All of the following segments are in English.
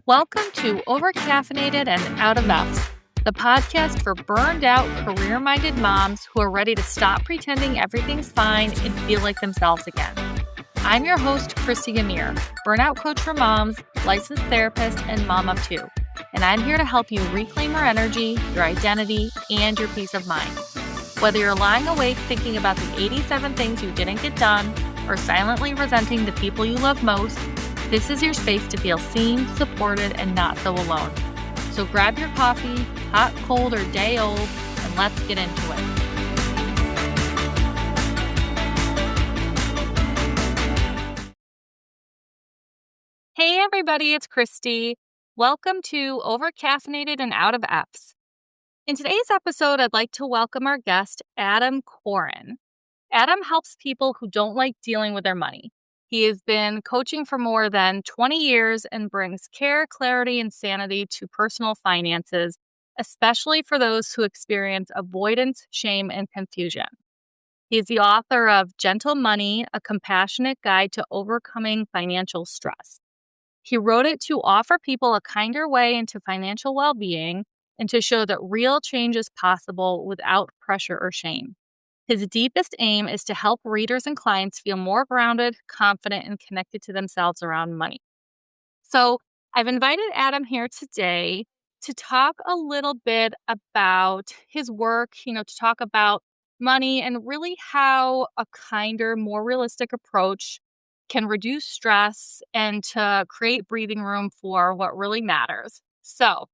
Welcome to Overcaffeinated and Out of Effs, the podcast for burned out, career-minded moms who are ready to stop pretending everything's fine and feel like themselves again. I'm your host, Christy Amir, burnout coach for moms, licensed therapist, and mom of two. And I'm here to help you reclaim your energy, your identity, and your peace of mind. Whether you're lying awake thinking about the 87 things you didn't get done, or silently resenting the people you love most, this is your space to feel seen, supported, and not so alone. So grab your coffee, hot, cold, or day old, and let's get into it. Hey everybody, it's Christy. Welcome to Overcaffeinated and Out of Effs. In today's episode, I'd like to welcome our guest, Adam Koren. Adam helps people who don't like dealing with their money. He has been coaching for more than 20 years and brings care, clarity, and sanity to personal finances, especially for those who experience avoidance, shame, and confusion. He is the author of Gentle Money, A Compassionate Guide to Overcoming Financial Stress. He wrote it to offer people a kinder way into financial well-being and to show that real change is possible without pressure or shame. His deepest aim is to help readers and clients feel more grounded, confident, and connected to themselves around money. So I've invited Adam here today to talk a little bit about his work, to talk about money and really how a kinder, more realistic approach can reduce stress and to create breathing room for what really matters. So,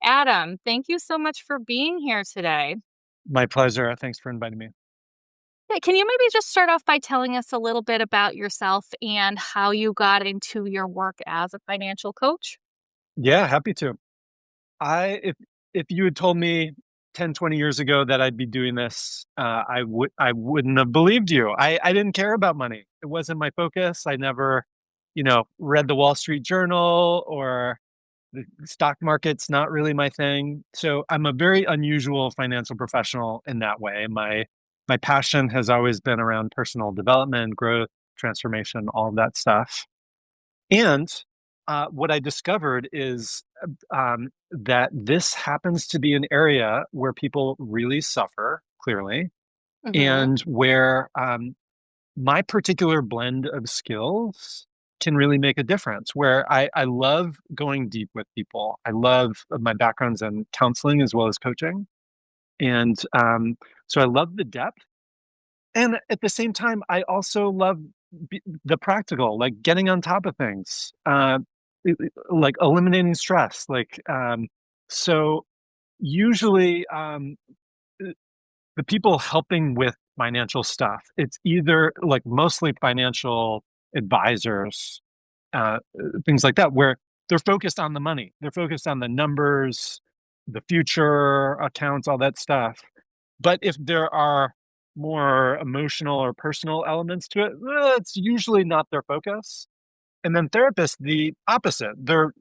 Adam, thank you so much for being here today. My pleasure. Thanks for inviting me. Yeah, can you maybe just start off by telling us a little bit about yourself and how you got into your work as a financial coach? Yeah, happy to. If you had told me 10, 20 years ago that I'd be doing this, I wouldn't have believed you. I didn't care about money. It wasn't my focus. I never, read the Wall Street Journal, or the stock market's not really my thing. So I'm a very unusual financial professional in that way. My passion has always been around personal development, growth, transformation, all of that stuff. And what I discovered is that this happens to be an area where people really suffer, clearly, and where my particular blend of skills can really make a difference, where I love going deep with people. I love my backgrounds in counseling as well as coaching. And so I love the depth. And at the same time, I also love the practical, like getting on top of things, like eliminating stress. So usually the people helping with financial stuff, it's either like mostly financial advisors, things like that, where they're focused on the money. They're focused on the numbers, the future accounts, all that stuff. But if there are more emotional or personal elements to it, it's usually not their focus. And then therapists, the opposite. They're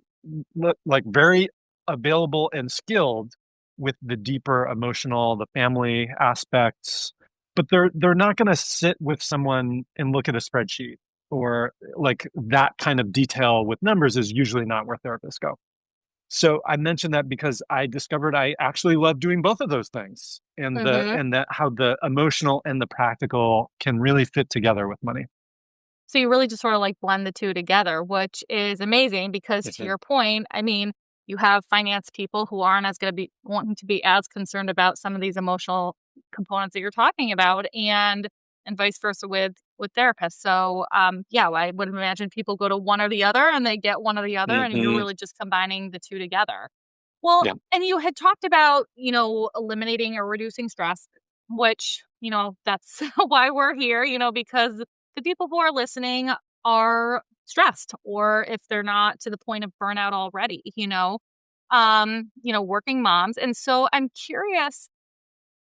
like very available and skilled with the deeper emotional, the family aspects, but they're not going to sit with someone and look at a spreadsheet, or like that kind of detail with numbers is usually not where therapists go. So I mentioned that because I discovered I actually love doing both of those things, and that how the emotional and the practical can really fit together with money. So you really just sort of like blend the two together, which is amazing because to your point, I mean, you have finance people who aren't as going to be wanting to be as concerned about some of these emotional components that you're talking about, and vice versa with therapists. So I would imagine people go to one or the other and they get one or the other, and you're really just combining the two together. Well, and you had talked about, eliminating or reducing stress, which, that's why we're here, because the people who are listening are stressed, or if they're not to the point of burnout already, working moms. And so I'm curious,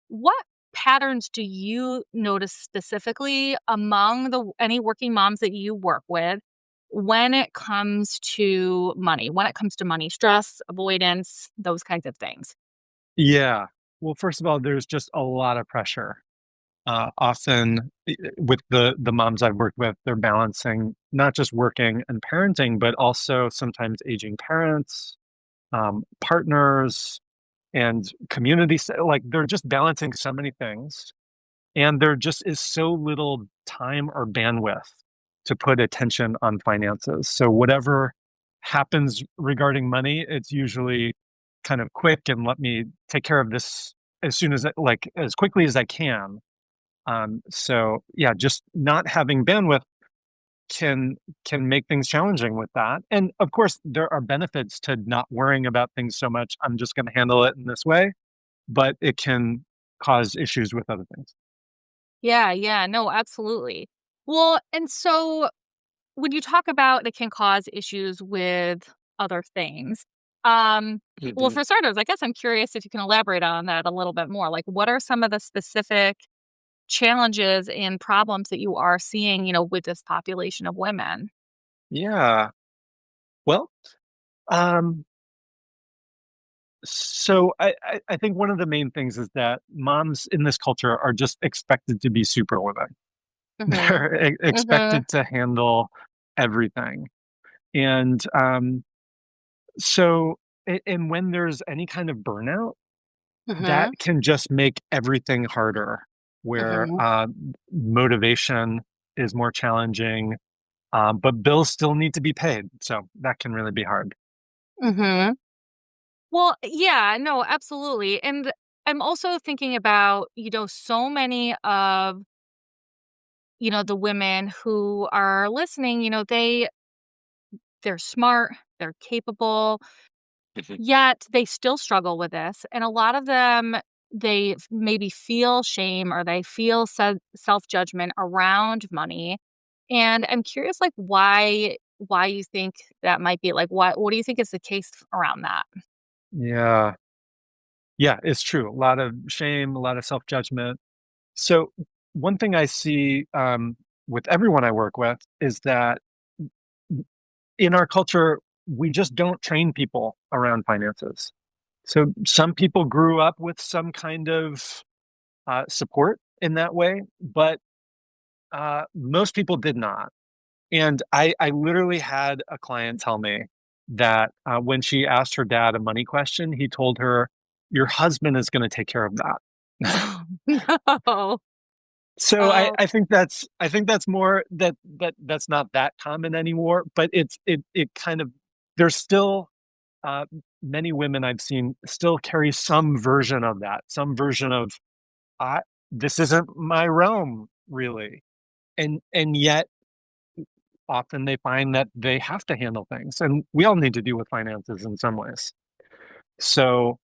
what patterns do you notice specifically among any working moms that you work with when it comes to money stress, avoidance, those kinds of things? Yeah. Well, first of all, there's just a lot of pressure. Often with the moms I've worked with, they're balancing not just working and parenting, but also sometimes aging parents, partners, and community. Like they're just balancing so many things, and there just is so little time or bandwidth to put attention on finances. So whatever happens regarding money, it's usually kind of quick and let me take care of this as soon as like as quickly as I can. So yeah, just not having bandwidth can can make things challenging with that. And of course, there are benefits to not worrying about things so much. I'm just going to handle it in this way, but it can cause issues with other things. Yeah, yeah, no, absolutely. Well, and so when you talk about it can cause issues with other things, well, Mhm. for starters, I guess I'm curious if you can elaborate on that a little bit more. Like, what are some of the specific challenges and problems that you are seeing, with this population of women? Yeah. Well, um, so I think one of the main things is that moms in this culture are just expected to be superwomen. Mhm. They're Mhm. expected to handle everything. And so, and when there's any kind of burnout, that Mhm. can just make everything harder, where Mhm. motivation is more challenging, but bills still need to be paid. So that can really be hard. Mhm. Well, yeah, no, absolutely. And I'm also thinking about, so many of, the women who are listening, they're smart, they're capable, Mhm. yet they still struggle with this. And a lot of them, they maybe feel shame or they feel self-judgment around money. And I'm curious like why you think that might be. Like what do you think is the case around that? Yeah. Yeah, it's true. A lot of shame, a lot of self judgment. So, one thing I see with everyone I work with is that in our culture, we just don't train people around finances. So, some people grew up with some kind of support in that way, but most people did not. And I literally had a client tell me that when she asked her dad a money question, he told her, "Your husband is going to take care of that." No. So Oh. I think that's more that's not that common anymore, but it kind of there's still uh, many women I've seen still carry some version of that, some version of I this isn't my realm really, and yet often they find that they have to handle things, and we all need to deal with finances in some ways. So,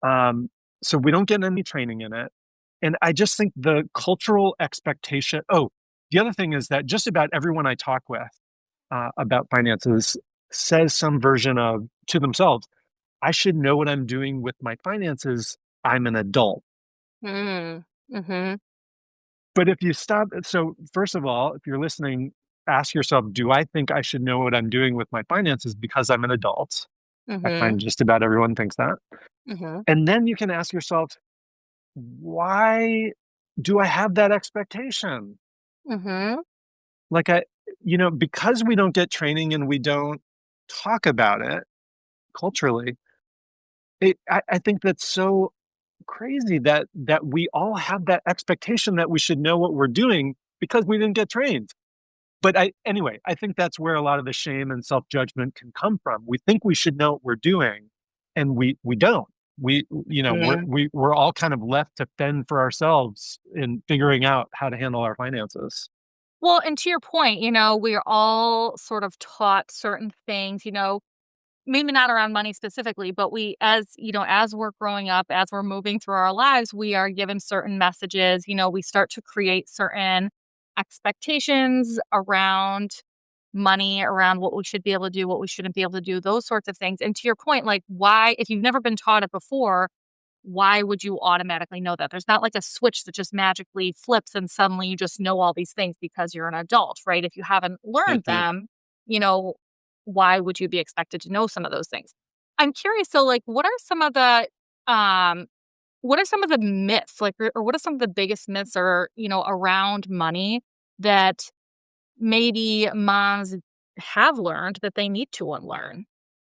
um, so we don't get any training in it. And I just think the cultural expectation. Oh, the other thing is that just about everyone I talk with about finances says some version of to themselves, I should know what I'm doing with my finances. I'm an adult. Mm. Mhm. But if you stop, so first of all, if you're listening, ask yourself, do I think I should know what I'm doing with my finances because I'm an adult? I Mhm. find just about everyone thinks that. Mhm. And then you can ask yourself, why do I have that expectation? Mhm. Like because we don't get training and we don't talk about it culturally, I think that's so crazy that we all have that expectation that we should know what we're doing because we didn't get trained. But anyway, I think that's where a lot of the shame and self-judgment can come from. We think we should know what we're doing, and we don't. Mhm. We're all kind of left to fend for ourselves in figuring out how to handle our finances. Well, and to your point, we're all sort of taught certain things, maybe not around money specifically, but as we're growing up, as we're moving through our lives, we are given certain messages. We start to create certain expectations around money, around what we should be able to do, what we shouldn't be able to do, those sorts of things. And to your point, like, why, if you've never been taught it before, why would you automatically know that? There's not like a switch that just magically flips and suddenly you just know all these things because you're an adult, right? If you haven't learned Mhm. them, you know, why would you be expected to know some of those things? I'm curious, so like what are some of the um what are some of the myths, like, or what are some of the biggest myths or, around money that maybe moms have learned that they need to unlearn?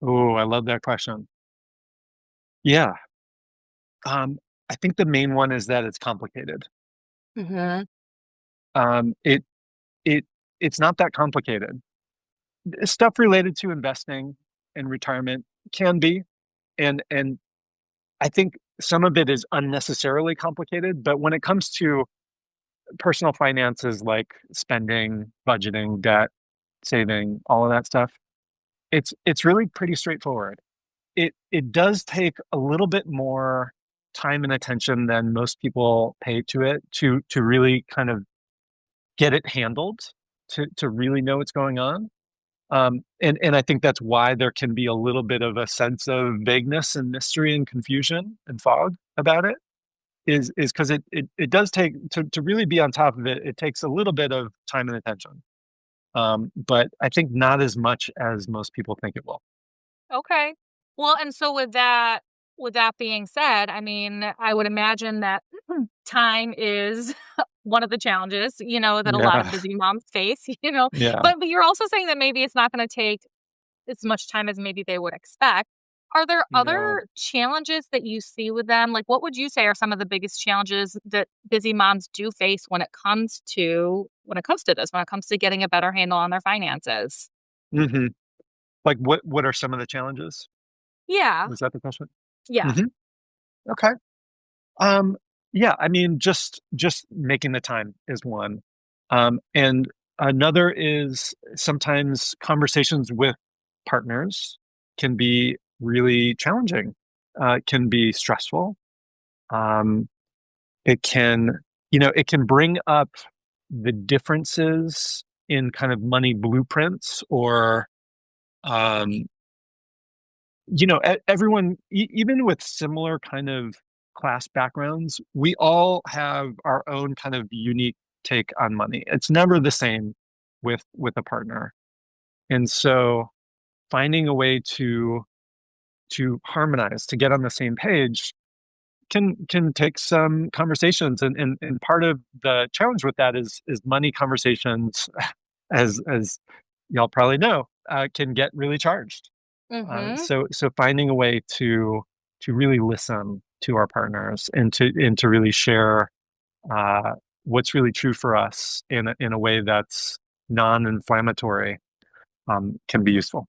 Oh, I love that question. Yeah. Um, I think the main one is that it's complicated. Mhm. Um, it it it's not that complicated. Stuff related to investing and retirement can be, and I think some of it is unnecessarily complicated, but when it comes to personal finances like spending, budgeting, debt, saving, all of that stuff, it's really pretty straightforward. It does take a little bit more time and attention than most people pay to it to really kind of get it handled, to really know what's going on. And I think that's why there can be a little bit of a sense of vagueness and mystery and confusion and fog about it. Is because it does take to really be on top of it. It takes a little bit of time and attention, but I think not as much as most people think it will. Okay. Well, and so with that being said, I mean, I would imagine that time is one of the challenges, that a lot of Yeah, busy moms face, yeah, but you're also saying that maybe it's not going to take as much time as maybe they would expect. Are there yeah. other challenges that you see with them? Like, what would you say are some of the biggest challenges that busy moms do face when it comes to this, when it comes to getting a better handle on their finances? hmm Like, what are some of the challenges? Yeah. Was that the question? Yeah. hmm Okay. Um, yeah, I mean, just making the time is one. And another is sometimes conversations with partners can be really challenging, can be stressful. Um, it can, it can bring up the differences in kind of money blueprints or, um, everyone, even with similar kind of class backgrounds, we all have our own kind of unique take on money. It's never the same with a partner, and so finding a way to harmonize, to get on the same page, can take some conversations, and part of the challenge with that is money conversations, as y'all probably know, can get really charged. Mhm. So finding a way to really listen to our partners and to really share uh, what's really true for us in a way that's non-inflammatory, can be useful.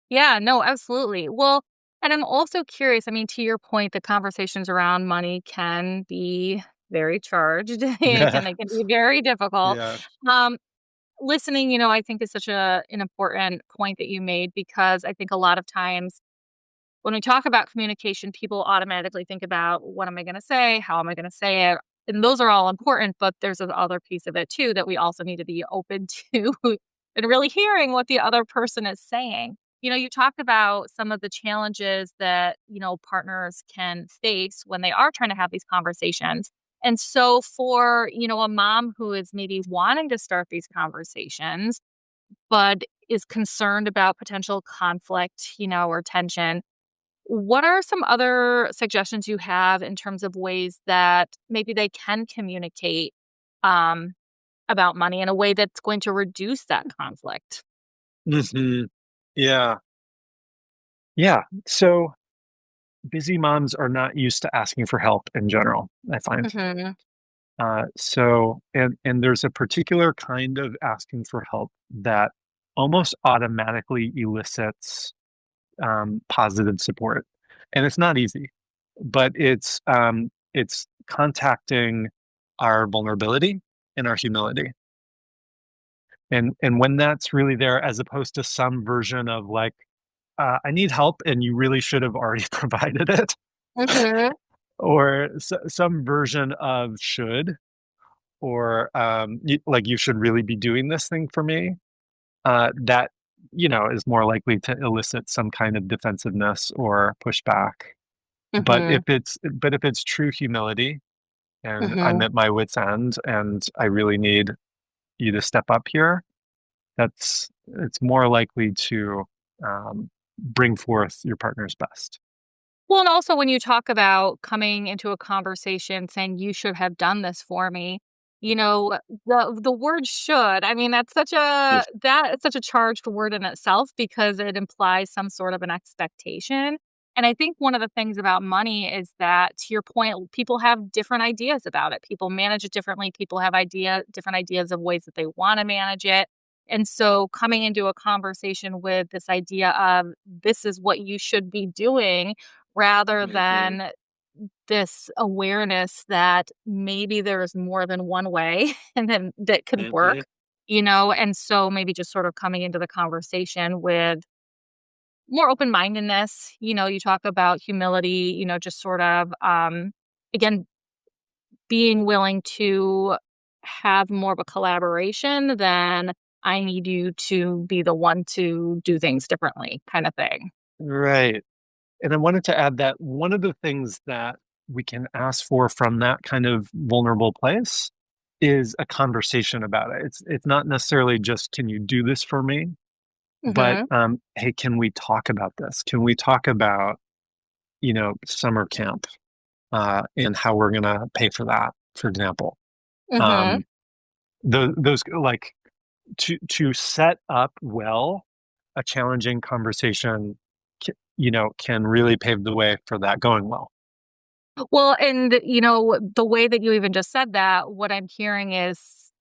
Yeah, no, absolutely. Well, and I'm also curious, I mean, to your point, the conversations around money can be very charged. It can Yeah, they can be very difficult. yeah. Um, Listening, I think is such an important point that you made because I think a lot of times when we talk about communication, people automatically think about what am I going to say? How am I going to say it? And those are all important, but there's another piece of it too that we also need to be open to and really hearing what the other person is saying. You talked about some of the challenges that, partners can face when they are trying to have these conversations. And so for, a mom who is maybe wanting to start these conversations, but is concerned about potential conflict, or tension, what are some other suggestions you have in terms of ways that maybe they can communicate um, about money in a way that's going to reduce that conflict? hmm Yeah, yeah. So busy moms are not used to asking for help in general, I find. Mhm. And there's a particular kind of asking for help that almost automatically elicits positive support, and it's not easy, but it's contacting our vulnerability and our humility, and when that's really there, as opposed to some version of like, I need help, and you really should have already provided it, Mhm. or some version of should, or like you should really be doing this thing for me. That is more likely to elicit some kind of defensiveness or pushback. Mhm. But if it's true humility and I'm Mhm. at my wit's end and I really need you to step up here, it's more likely to bring forth your partner's best. Well, and also when you talk about coming into a conversation saying, "You should have done this for me," the word "should," I mean, Yes. that's such a charged word in itself because it implies some sort of an expectation, and I think one of the things about money is that, to your point, people have different ideas about it. People manage it differently. People have different ideas of ways that they wanna manage it, and so coming into a conversation with this idea of, "This is what you should be doing," rather Mhm. than this awareness that maybe there is more than one way and then that could Mhm. work, and so maybe just sort of coming into the conversation with more open-mindedness, you talk about humility, just sort of, again, being willing to have more of a collaboration than I need you to be the one to do things differently kind of thing. Right. And I wanted to add that one of the things that we can ask for from that kind of vulnerable place is a conversation about it. It's not necessarily just, "Can you do this for me?" But, Mhm. "Hey, can we talk about this? Can we talk about, summer camp, and how we're gonna pay for that?" For example. Mhm. Um, those like, to set up well a challenging conversation, can really pave the way for that going well. Well, and, the way that you even just said that, what I'm hearing is,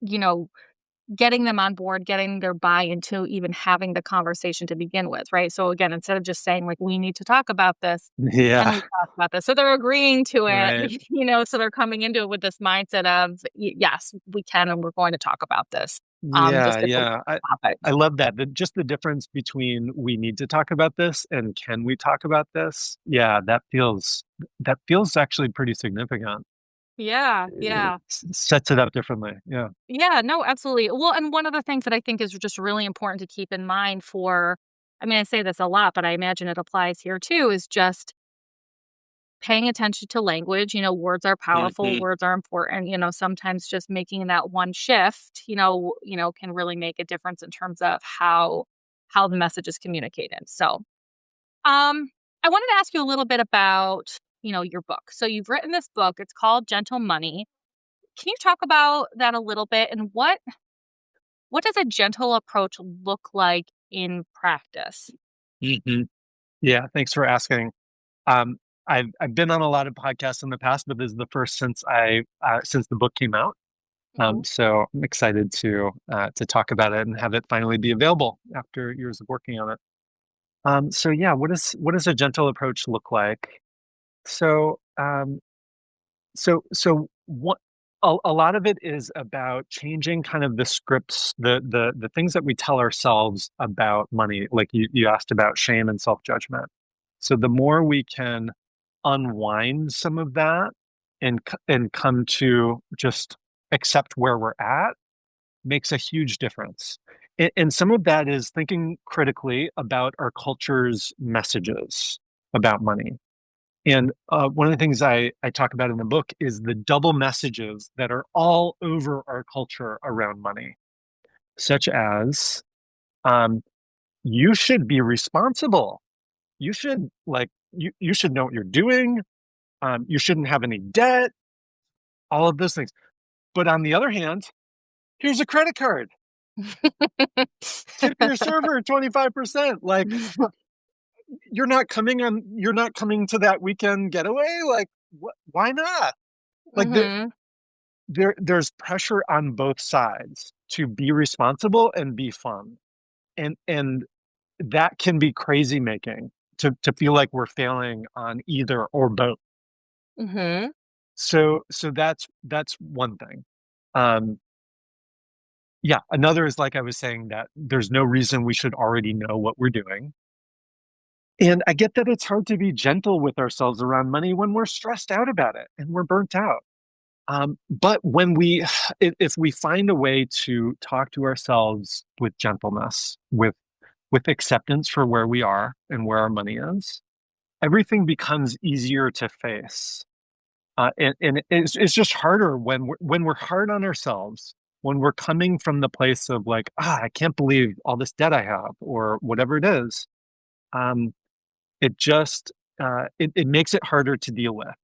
getting them on board, getting their buy-in to even having the conversation to begin with, right? So again, instead of just saying like, "We need to talk about this," "Can Yeah, we talk about this?" So they're agreeing to it, right. so they're coming into it with this mindset of, "Yes, we can, and we're going to talk about this." This Yeah, difficult yeah. topic. I love that. Just the difference between "We need to talk about this" and "Can we talk about this?" Yeah, that feels actually pretty significant. Yeah, It yeah. sets it up differently. Yeah. Yeah, no, absolutely. Well, and one of the things that I think is just really important to keep in mind I mean, I say this a lot, but I imagine it applies here too, is just paying attention to language. Words are powerful, Mhm. words are important. Sometimes just making that one shift, can really make a difference in terms of how the message is communicated. So, I wanted to ask you a little bit about, your book. So you've written this book. It's called Gentle Money. Can you talk about that a little bit and what does a gentle approach look like in practice? Mhm. Yeah, thanks for asking. Um, I've been on a lot of podcasts in the past, but this is the first since the book came out. Mhm. So I'm excited to talk about it and have it finally be available after years of working on it. So yeah, what does a gentle approach look like? So what a lot of it is about changing kind of the scripts, the things that we tell ourselves about money. Like you asked about shame and self judgment. So the more we can unwind some of that and come to just accept where we're at makes a huge difference. And some of that is thinking critically about our culture's messages about money. And one of the things I talk about in the book is the double messages that are all over our culture around money, such as um, you should be responsible. You should you should know what you're doing. You shouldn't have any debt. All of those things. But on the other hand, here's a credit card. Tip your server 25%. Like you're not coming to that weekend getaway. Like why not? Like Mhm. there's pressure on both sides to be responsible and be fun. And that can be crazy making to feel like we're failing on either or both. Mhm. So that's one thing. Um yeah, another is like I was saying that there's no reason we should already know what we're doing. And I get that it's hard to be gentle with ourselves around money when we're stressed out about it and we're burnt out. But when if we find a way to talk to ourselves with gentleness, with acceptance for where we are and where our money is, everything becomes easier to face. And it's just harder when we're hard on ourselves, when we're coming from the place of like, I can't believe all this debt I have, or whatever it is. Um, it just it makes it harder to deal with.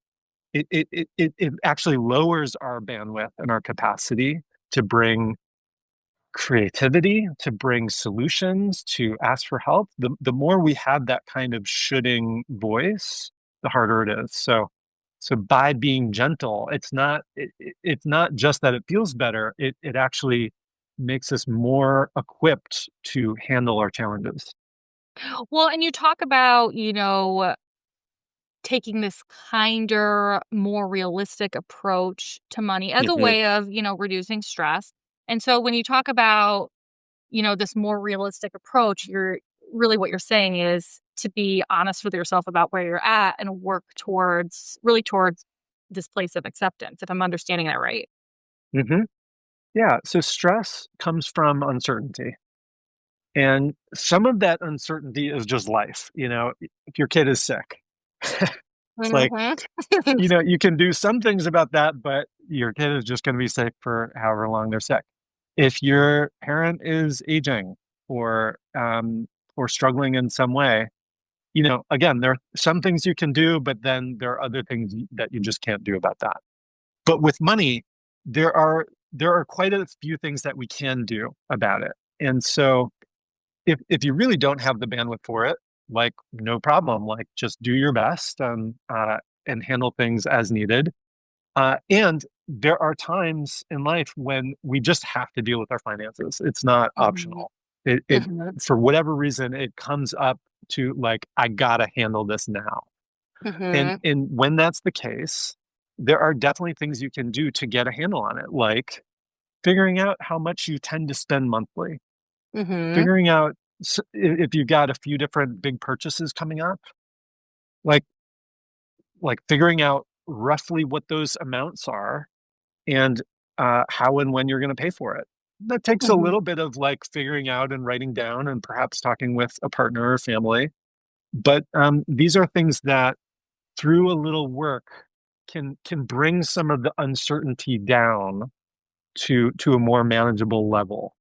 It actually lowers our bandwidth and our capacity to bring creativity, to bring solutions, to ask for help. The more we have that kind of shoulding voice, the harder it is. So by being gentle, it's not just that it feels better. It actually makes us more equipped to handle our challenges. Well, and you talk about, taking this kinder, more realistic approach to money as a Mhm. way of, reducing stress. And so when you talk about, this more realistic approach, you're really what you're saying is to be honest with yourself about where you're at and work towards this place of acceptance, if I'm understanding that right. Mhm. Yeah. So stress comes from uncertainty. And some of that uncertainty is just life. If your kid is sick, it's like, Mhm. you can do some things about that, but your kid is just going to be sick for however long they're sick. If your parent is aging or struggling in some way, again, there are some things you can do, but then there are other things that you just can't do about that. But with money, there are there are quite a few things that we can do about it. And so if you really don't have the bandwidth for it, like no problem, like just do your best and handle things as needed. And there are times in life when we just have to deal with our finances. It's not Mhm. optional. It Mhm. For whatever reason it comes up to like I gotta handle this now. And Mhm. and when that's the case, there are definitely things you can do to get a handle on it, like figuring out how much you tend to spend monthly, Mhm. figuring out if you've got a few different big purchases coming up, like figuring out roughly what those amounts are and how and when you're going to pay for it. That takes a Mhm. little bit of like figuring out and writing down and perhaps talking with a partner or family. But these are things that through a little work can bring some of the uncertainty down to a more manageable level.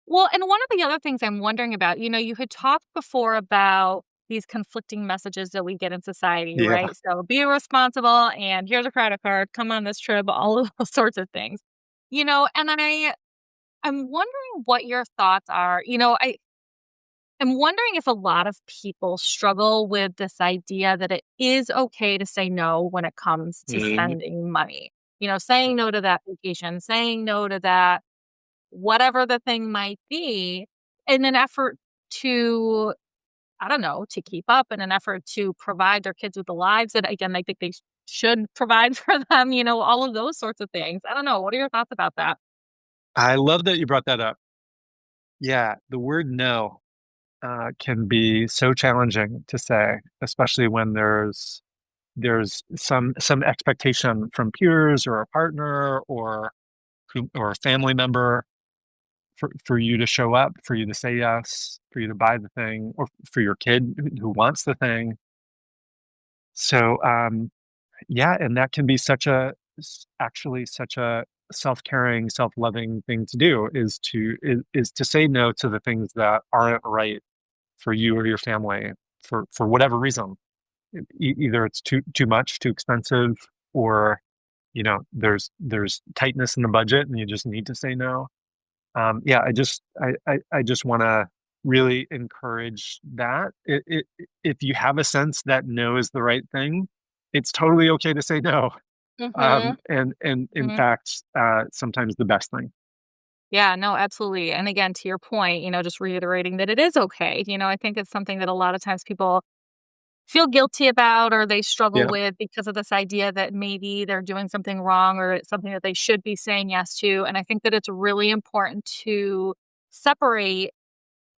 Well, and one of the other things I'm wondering about, you had talked before about these conflicting messages that we get in society, Yeah. right? So be responsible and here's a credit card, come on this trip, all of those sorts of things. And I'm wondering what your thoughts are. I'm wondering if a lot of people struggle with this idea that it is okay to say no when it comes to Mhm. spending money. Saying no to that vacation, saying no to that whatever the thing might be, in an effort to, I don't know, to keep up, in an effort to provide their kids with the lives that, again, I think they should provide for them, all of those sorts of things. I don't know. What are your thoughts about that? I love that you brought that up. Yeah, the word no can be so challenging to say, especially when there's some expectation from peers or a partner or a family member for you to show up, for you to say yes, for you to buy the thing, or for your kid who wants the thing. So yeah, and that can be actually such a self-caring, self-loving thing to do is to say no to the things that aren't right for you or your family for whatever reason. Either it's too much, too expensive, or there's tightness in the budget and you just need to say no. Yeah, I just want to really encourage that. If you have a sense that no is the right thing, it's totally okay to say no. Mhm. And in Mhm. fact, sometimes the best thing. Yeah, no, absolutely. And again, to your point, just reiterating that it is okay. I think it's something that a lot of times people feel guilty about or they struggle Yeah. with because of this idea that maybe they're doing something wrong or it's something that they should be saying yes to. And I think that it's really important to separate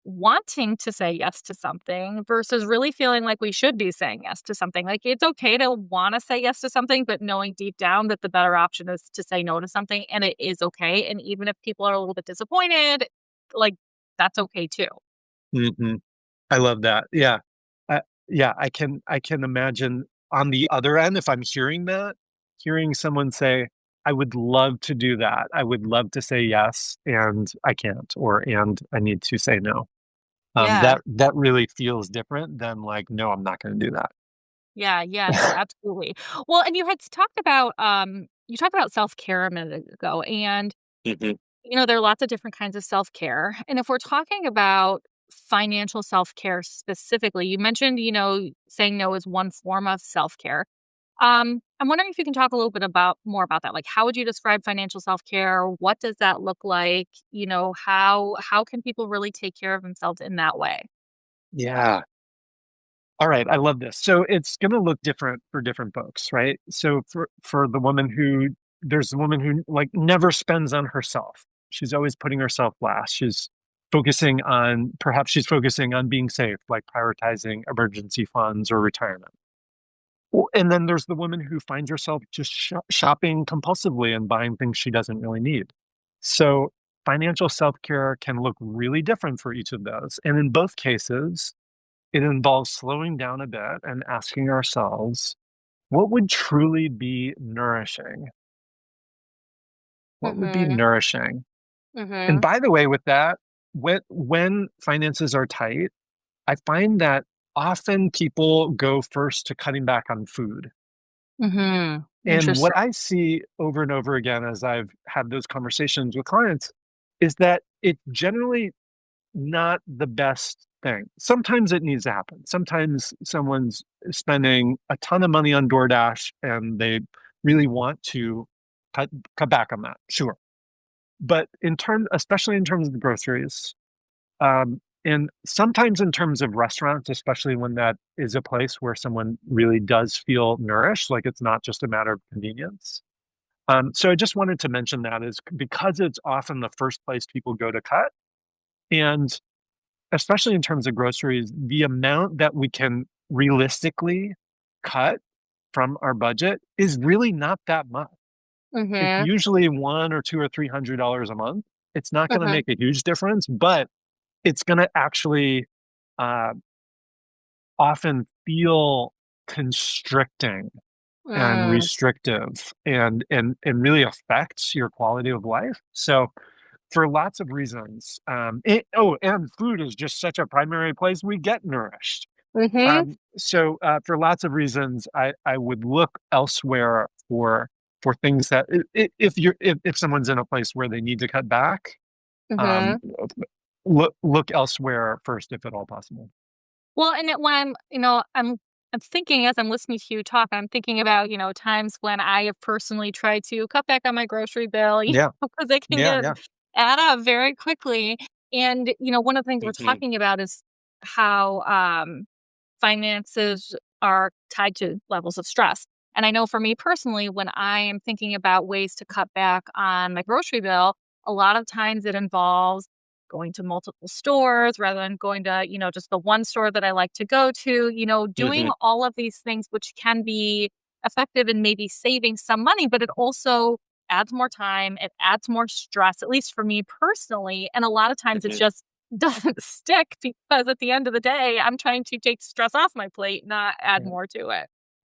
wanting to say yes to something versus really feeling like we should be saying yes to something. Like it's okay to want to say yes to something, but knowing deep down that the better option is to say no to something and it is okay. And even if people are a little bit disappointed, like that's okay too. Mhm. I love that. Yeah. Uh, yeah, I can imagine on the other end, if I'm hearing that, hearing someone say, "I would love to do that. I would love to say yes, and I can't," and I need to say no. Yeah. That really feels different than like, "No, I'm not gonna do that." Yeah, yeah, no, absolutely. Well, and you talked about self-care a minute ago, and, Mhm. there are lots of different kinds of self-care, and if we're talking about financial self-care specifically, you mentioned, saying no is one form of self-care. I'm wondering if you can talk a little bit about more about that. Like, how would you describe financial self-care? What does that look like? How can people really take care of themselves in that way? Yeah. All right, I love this. So it's going to look different for different folks, right? So for the woman who there's a woman who like never spends on herself. She's always putting herself last. She's focusing on being safe, like prioritizing emergency funds or retirement. And then there's the woman who finds herself just shopping compulsively and buying things she doesn't really need. So financial self-care can look really different for each of those. And in both cases, it involves slowing down a bit and asking ourselves, what would truly be nourishing? What would be Mhm. nourishing? And Mhm. by the way, with that, when finances are tight, I find that often people go first to cutting back on food. Mhm. And what Interesting. I see over and over again as I've had those conversations with clients is that it's generally not the best thing. Sometimes it needs to happen. Sometimes someone's spending a ton of money on DoorDash and they really want to cut back on that. Sure. But especially in terms of groceries, and sometimes in terms of restaurants, especially when that is a place where someone really does feel nourished, like it's not just a matter of convenience. So I just wanted to mention that is because it's often the first place people go to cut. And especially in terms of groceries, the amount that we can realistically cut from our budget is really not that much. It's Mhm. usually 1 or 2 or $300 a month. It's not gonna Mhm. make a huge difference, but it's gonna actually, uh, often feel constricting and Mm. restrictive and really affects your quality of life. So, for lots of reasons, and food is just such a primary place we get nourished. Mhm. For lots of reasons, I would look elsewhere for things that if someone's in a place where they need to cut back, um, Mhm. look elsewhere first if at all possible. Well, and when I'm thinking as I'm listening to you talk, I'm thinking about, times when I have personally tried to cut back on my grocery bill, Yeah, because it can yeah, get yeah. add up very quickly. And, one of the things we're Mhm, talking about is how finances are tied to levels of stress. And I know for me personally, when I am thinking about ways to cut back on my grocery bill, a lot of times it involves going to multiple stores rather than going to, just the one store that I like to go to, doing mhm, all of these things, which can be effective in maybe saving some money, but it also adds more time. It adds more stress, at least for me personally. And a lot of times it mhm. just doesn't stick because at the end of the day, I'm trying to take stress off my plate, not add Yeah, more to it.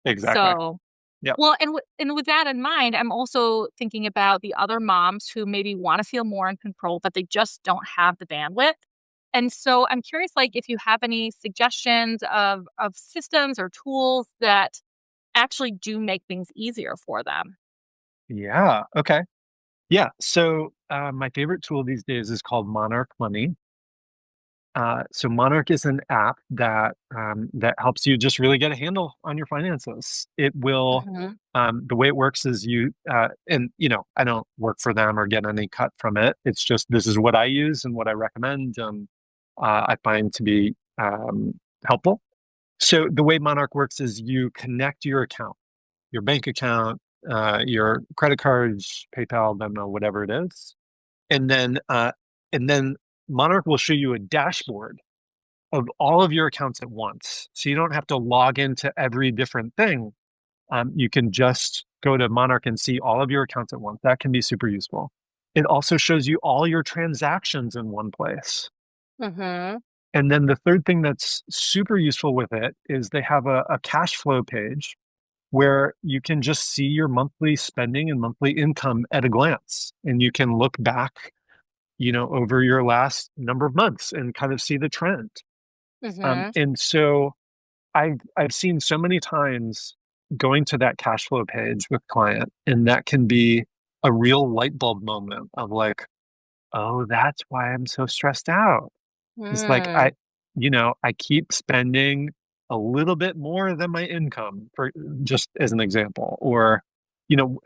exactly. So, Yep. well, and with that in mind, I'm also thinking about the other moms who maybe wanna feel more in control, but they just don't have the bandwidth. And so I'm curious, like, if you have any suggestions of systems or tools that actually do make things easier for them. Yeah, okay. Yeah, so, my favorite tool these days is called Monarch Money. So Monarch is an app that helps you just really get a handle on your finances. Mhm, The way it works is I don't work for them or get any cut from it. It's just this is what I use and what I recommend, and I find to be helpful. So the way Monarch works is you connect your account, your bank account, your credit cards, PayPal, Venmo, whatever it is, and then uh, and then Monarch will show you a dashboard of all of your accounts at once. So you don't have to log into every different thing. You can just go to Monarch and see all of your accounts at once. That can be super useful. It also shows you all your transactions in one place. mhm, And then the third thing that's super useful with it is they have a cash flow page where you can just see your monthly spending and monthly income at a glance. And you can look back, over your last number of months and kind of see the trend. mhm, And so I've seen so many times going to that cash flow page with client, and that can be a real light bulb moment of like, oh, that's why I'm so stressed out. It's like Mm. I keep spending a little bit more than my income, for just as an example, or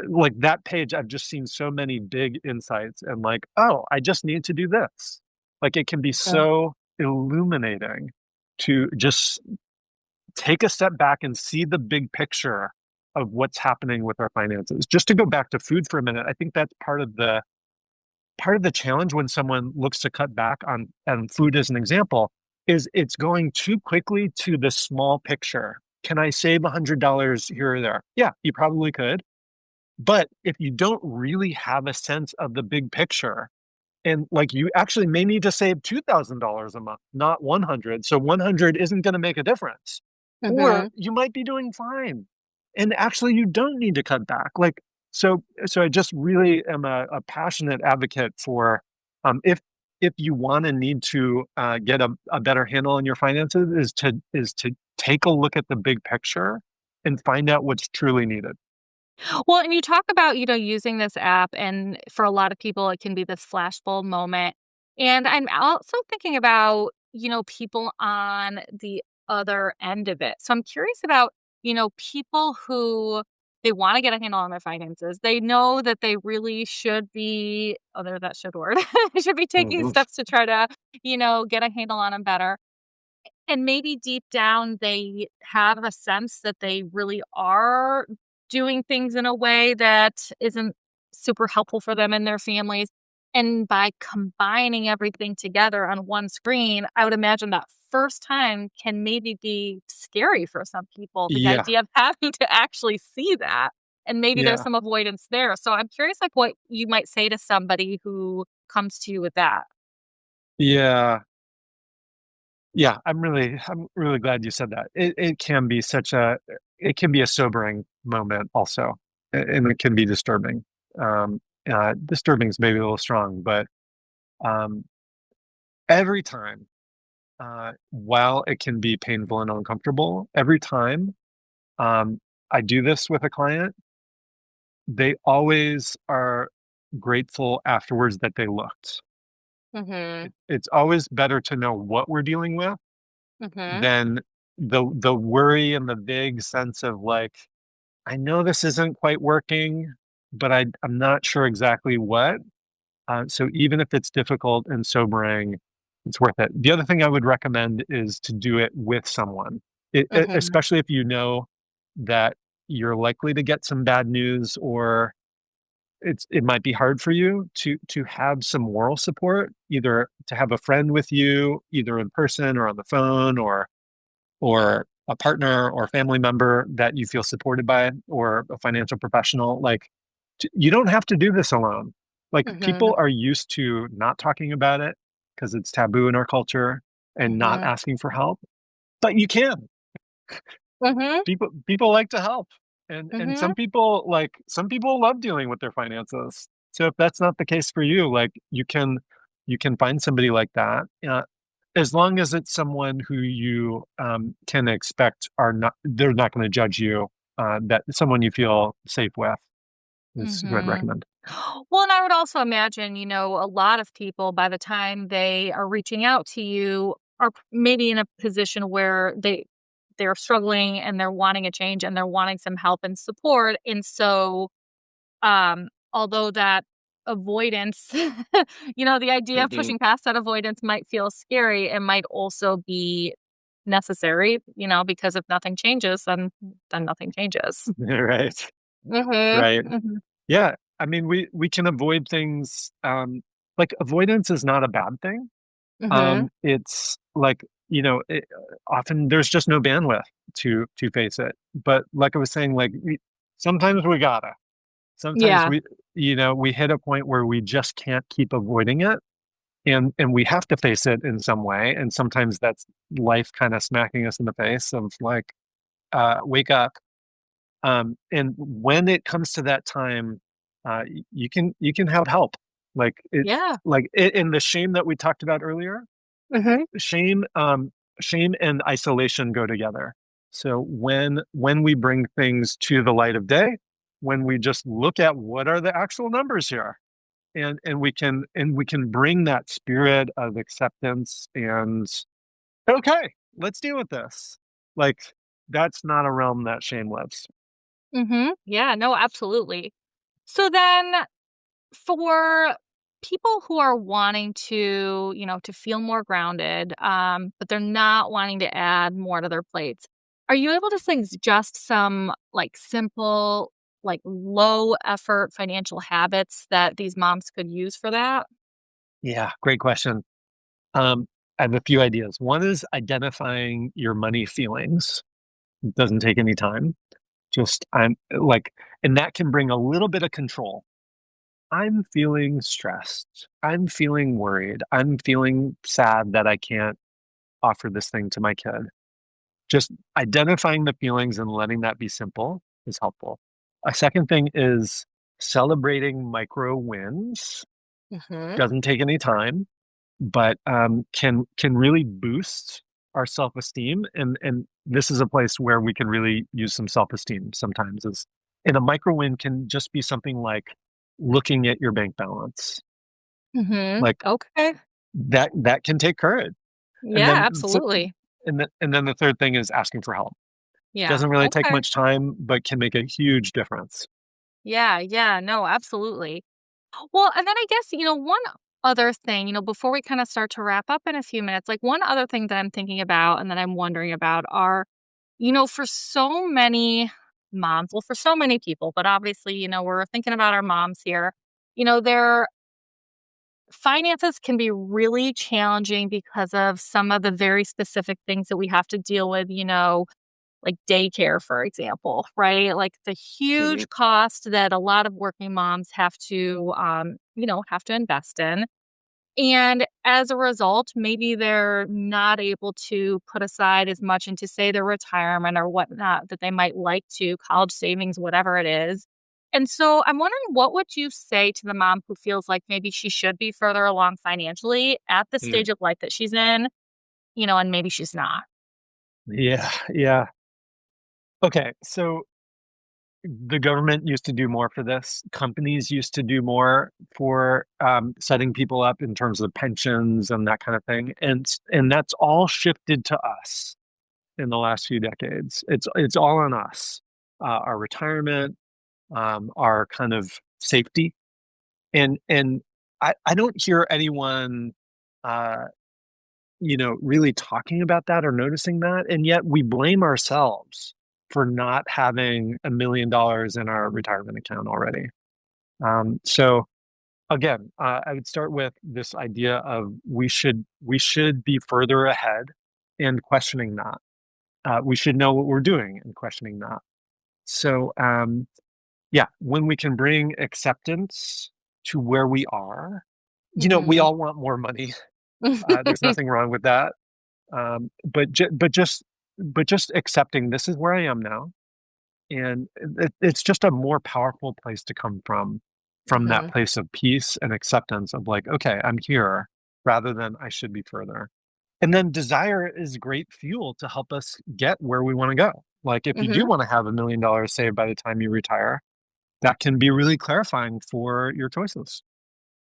like that page. I've just seen so many big insights, and like, oh, I just need to do this. Like it can be Mm. so illuminating to just take a step back and see the big picture of what's happening with our finances. Just to go back to food for a minute, I think that's part of the challenge when someone looks to cut back on food as an example is it's going too quickly to the small picture. Can I save $100 here or there? Yeah, you probably could. But if you don't really have a sense of the big picture, and like you actually may need to save $2,000 a month, not 100. So 100 isn't going to make a difference. Or Mhm. you might be doing fine. And actually you don't need to cut back. Like so I just really am a passionate advocate for if you want and need to get a better handle on your finances is to take a look at the big picture and find out what's truly needed. Well, and you talk about, using this app, and for a lot of people, it can be this flashbulb moment. And I'm also thinking about, people on the other end of it. So I'm curious about, people who they want to get a handle on their finances. They know that they really should be, oh, there's that should word, they should be taking Mhm. steps to try to, get a handle on them better. And maybe deep down, they have a sense that they really are doing things in a way that isn't super helpful for them and their families. And by combining everything together on one screen, I would imagine that first time can maybe be scary for some people, the Yeah, idea of having to actually see that. And maybe there's yeah, some avoidance there. So I'm curious, like, what you might say to somebody who comes to you with that. yeah. Yeah, I'm really glad you said that. It can be it can be a sobering moment also, and it can be disturbing. Disturbing is maybe a little strong, but um, every time, while it can be painful and uncomfortable, every time um, I do this with a client, they always are grateful afterwards that they looked. Mhm. It's always better to know what we're dealing with Mhm. than the worry and the vague sense of like, I know this isn't quite working, but I'm not sure exactly what. So even if it's difficult and sobering, it's worth it. The other thing I would recommend is to do it with someone, Mhm. especially if you know that you're likely to get some bad news, or it might be hard for you to have some moral support, either to have a friend with you, either in person or on the phone, or a partner or family member that you feel supported by, or a financial professional. Like, you don't have to do this alone. Like, Mhm. people are used to not talking about it because it's taboo in our culture and not Mhm. asking for help. But you can. Mhm. People like to help. And Mhm. some people love dealing with their finances. So if that's not the case for you, like you can find somebody like that. As long as it's someone who you can expect they're not going to judge you, that someone you feel safe with is who I'd Mhm. recommend. Well, and I would also imagine, a lot of people by the time they are reaching out to you are maybe in a position where they're struggling and they're wanting a change and they're wanting some help and support. And so, although that avoidance, the idea of Mhm. pushing past that avoidance might feel scary, it might also be necessary, because if nothing changes, then nothing changes. Right. Mhm. Right. Mhm. Yeah. I mean, we can avoid things. Like, avoidance is not a bad thing. Mhm. It's like, often there's just no bandwidth to face it. But like I was saying, like, sometimes we gotta. Sometimes Yeah. we hit a point where we just can't keep avoiding it, and we have to face it in some way. And sometimes that's life kind of smacking us in the face of like, wake up. And when it comes to that time, you can have help. Like Yeah. in the shame that we talked about earlier. Mhm. Shame, shame and isolation go together. So when we bring things to the light of day, when we just look at what are the actual numbers here, and we can bring that spirit of acceptance and okay, let's deal with this. Like that's not a realm that shame lives. Yeah, no, absolutely. So then for people who are wanting to, to feel more grounded, but they're not wanting to add more to their plates, are you able to suggest some like simple, like low effort financial habits that these moms could use for that? Yeah, great question. Um, I have a few ideas. One is identifying your money feelings. It doesn't take any time. Just I'm like, and that can bring a little bit of control. I'm feeling stressed. I'm feeling worried. I'm feeling sad that I can't offer this thing to my kid. Just identifying the feelings and letting that be simple is helpful. A second thing is celebrating micro wins. Hmm. Doesn't take any time, but can really boost our self-esteem. And this is a place where we can really use some self-esteem sometimes. Is and a micro win can just be something like looking at your bank balance. Like Okay. that can take courage. And Yeah, then absolutely. and then the third thing is asking for help. Yeah. Doesn't really take Okay. much time, but can make a huge difference. Yeah. Yeah. No, absolutely. Well, and then I guess, one other thing, before we kind of start to wrap up in a few minutes, like one other thing that I'm thinking about and that I'm wondering about are, for so many moms, well, for so many people, but obviously, we're thinking about our moms here, their finances can be really challenging because of some of the very specific things that we have to deal with, like daycare, for example, right? Like the Mhm. huge cost that a lot of working moms have to invest in. And as a result, maybe they're not able to put aside as much into, say, their retirement or whatnot that they might like to, college savings, whatever it is. And so I'm wondering, what would you say to the mom who feels like maybe she should be further along financially at the Yeah. stage of life that she's in, and maybe she's not? Yeah. Yeah. Okay. So the government used to do more for this. Companies used to do more for setting people up in terms of pensions and that kind of thing. And that's all shifted to us in the last few decades. It's all on us. Our retirement, our kind of safety, and I don't hear anyone uh, really talking about that or noticing that. And yet we blame ourselves for not having $1 million in our retirement account already. So again, I would start with this idea of we should be further ahead and questioning that. We should know what we're doing and questioning that. So yeah, when we can bring acceptance to where we are, we Hmm. all want more money. There's nothing wrong with that. But just accepting this is where I am now, and it's just a more powerful place to come from that Hmm. place of peace and acceptance of like, okay, I'm here, rather than I should be further. And then desire is great fuel to help us get where we want to go. Like if you do Hmm. want to have $1 million saved by the time you retire, that can be really clarifying for your choices.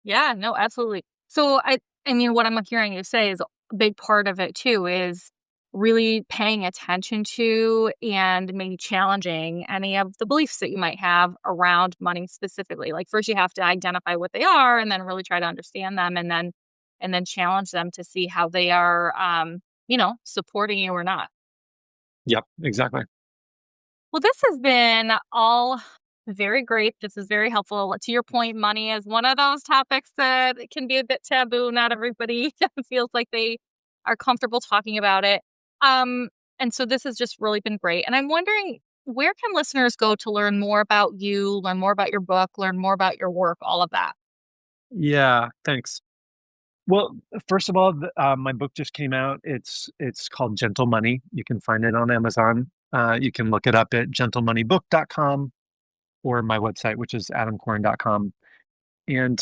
Yeah, no, absolutely. So I mean, what I'm hearing you say is a big part of it too is really paying attention to and maybe challenging any of the beliefs that you might have around money specifically. Like first you have to identify what they are and then really try to understand them and then challenge them to see how they are supporting you or not. Yep, exactly. Well, this has been all very great. This is very helpful. To your point, money is one of those topics that can be a bit taboo. Not everybody feels like they are comfortable talking about it. Um, and so this has just really been great. And I'm wondering, where can listeners go to learn more about you, learn more about your book, learn more about your work, all of that? Yeah, thanks. Well, first of all, my book just came out. It's called Gentle Money. You can find it on Amazon. You can look it up at gentlemoneybook.com or my website, which is adamkoren.com. And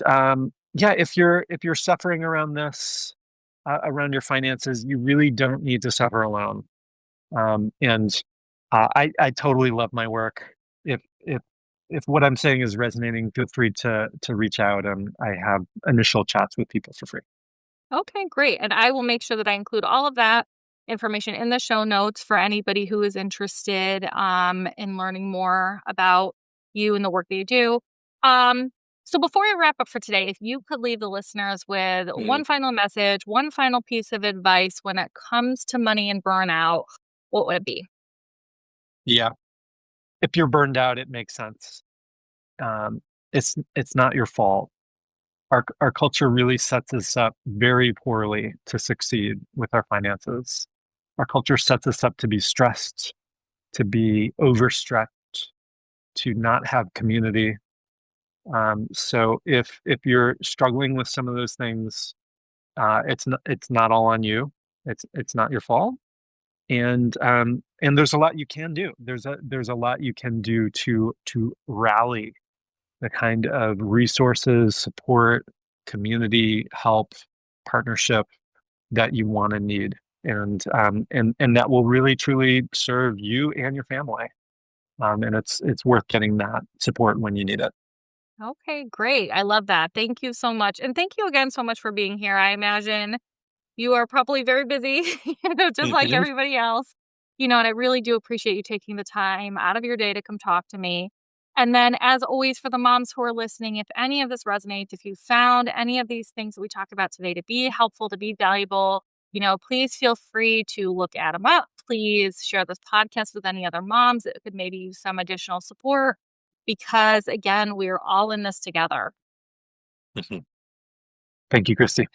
yeah, if you're suffering around this, around your finances, you really don't need to suffer alone. And I totally love my work. If what I'm saying is resonating, feel free to reach out, and I have initial chats with people for free. Okay, great. And I will make sure that I include all of that information in the show notes for anybody who is interested in learning more about you and the work that you do. Um, so before we wrap up for today, if you could leave the listeners with Mhm. one final message, one final piece of advice when it comes to money and burnout, what would it be? Yeah, if you're burned out, it makes sense. Um, it's not your fault. Our culture really sets us up very poorly to succeed with our finances. Our culture sets us up to be stressed, to be overstretched, to not have community. So if you're struggling with some of those things, it's not all on you. It's not your fault. And there's a lot you can do. There's a lot you can do to rally the kind of resources, support, community, help, partnership that you want and need. And that will really truly serve you and your family. And it's worth getting that support when you need it. Okay, great. I love that. Thank you so much. And thank you again so much for being here. I imagine you are probably very busy, just like Mhm. everybody else. And I really do appreciate you taking the time out of your day to come talk to me. And then, as always, for the moms who are listening, if any of this resonates, if you found any of these things that we talked about today to be helpful, to be valuable, please feel free to look Adam up. Please share this podcast with any other moms that could maybe use some additional support because, again, we're all in this together. Mhm. Thank you, Christy.